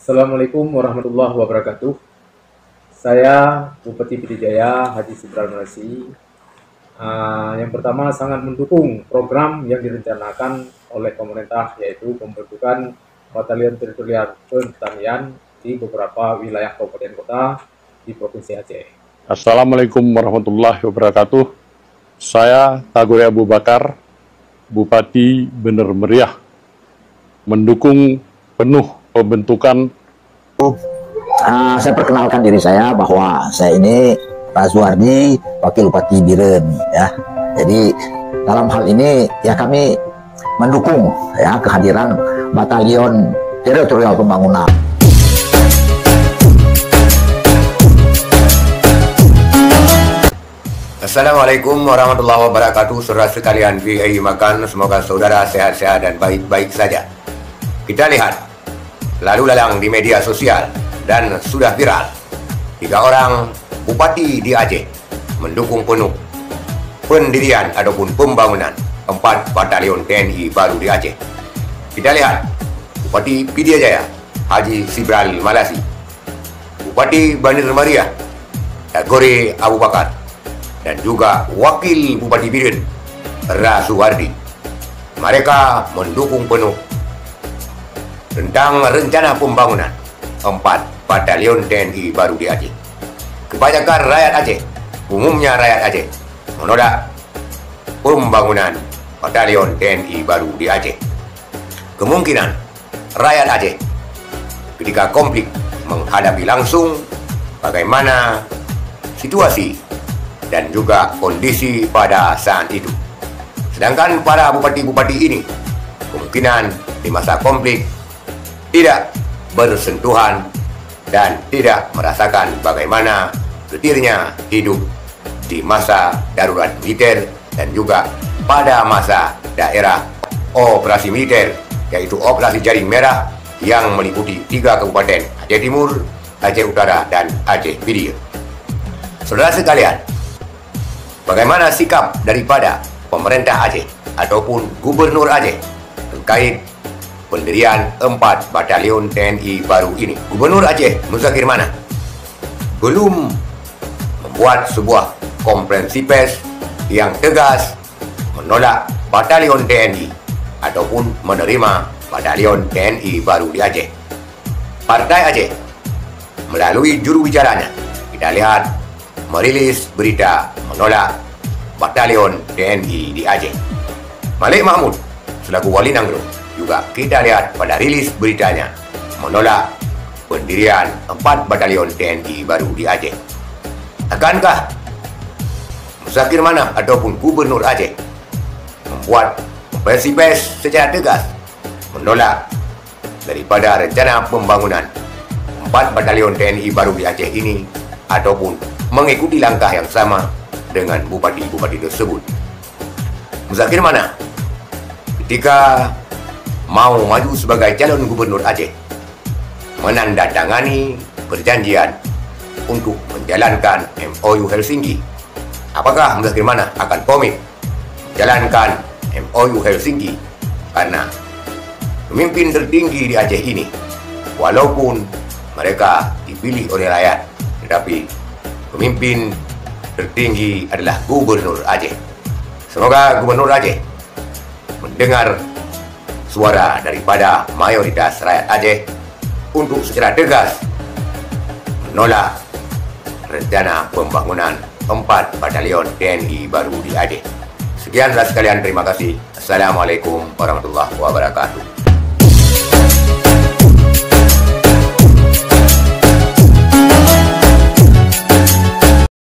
Assalamualaikum warahmatullahi wabarakatuh. Saya Bupati Pidijaya Haji Sibral Malasi. Yang pertama sangat mendukung program yang direncanakan oleh pemerintah, yaitu pembentukan Batalion Teritorial Pertanian di beberapa wilayah kabupaten kota di Provinsi Aceh. Assalamualaikum warahmatullahi wabarakatuh. Saya Tagore Abu Bakar, Bupati Bener Meriah, mendukung penuh pembentukan. Saya perkenalkan diri saya bahwa saya ini Pak Zuardi, Wakil Bupati Biren, ya. Jadi dalam hal ini ya kami mendukung ya kehadiran Batalion Teritorial Pembangunan. Assalamualaikum warahmatullahi wabarakatuh. Saudara sekalian VI Makan, semoga saudara sehat-sehat dan baik-baik saja. Kita lihat lalu lalang di media sosial dan sudah viral 3 orang bupati di Aceh mendukung penuh pendirian ataupun pembangunan 4 batalion TNI baru di Aceh. Kita lihat Bupati Pidijaya Haji Sibral Malasi, Bupati Bener Meriah Tagore Abu Bakar, dan juga Wakil Bupati Biren Rasuwardi. Mereka mendukung penuh tentang rencana pembangunan 4 batalion TNI baru di Aceh. Kebanyakan rakyat Aceh, umumnya rakyat Aceh, menolak pembangunan batalion TNI baru di Aceh. Kemungkinan rakyat Aceh ketika konflik menghadapi langsung bagaimana situasi dan juga kondisi pada saat itu. Sedangkan para bupati-bupati ini kemungkinan di masa konflik tidak bersentuhan dan tidak merasakan bagaimana getirnya hidup di masa darurat militer dan juga pada masa daerah operasi militer, yaitu operasi Jaring Merah yang meliputi 3 kabupaten, Aceh Timur, Aceh Utara, dan Aceh Pidijaya. Saudara sekalian, bagaimana sikap daripada pemerintah Aceh ataupun Gubernur Aceh terkait pendirian 4 batalion TNI baru ini? Gubernur Aceh Muzakir Manaf belum membuat sebuah konferensi pers yang tegas menolak batalion TNI ataupun menerima batalion TNI baru di Aceh. Partai Aceh melalui juru bicaranya, kita lihat, merilis berita menolak batalion TNI di Aceh. Malik Mahmud selaku Wali Nanggro juga kita lihat pada rilis beritanya menolak pendirian 4 batalion TNI baru di Aceh. Akankah Muzakir Manaf ataupun Gubernur Aceh membuat konferensi pers secara tegas menolak daripada rencana pembangunan 4 batalion TNI baru di Aceh ini ataupun mengikuti langkah yang sama dengan bupati-bupati tersebut? Muzakir Manaf ketika mau maju sebagai calon gubernur Aceh menandatangani perjanjian untuk menjalankan MOU Helsinki. Apakah Muzakir Manaf akan komit menjalankan MOU Helsinki? Karena pemimpin tertinggi di Aceh ini, walaupun mereka dipilih oleh rakyat, tetapi pemimpin tertinggi adalah Gubernur Aceh. Semoga Gubernur Aceh mendengar suara daripada mayoritas rakyat Aceh untuk secara tegas menolak rencana pembangunan 4 batalion TNI baru di Aceh. Sekian sekalian, terima kasih. Assalamualaikum warahmatullahi wabarakatuh.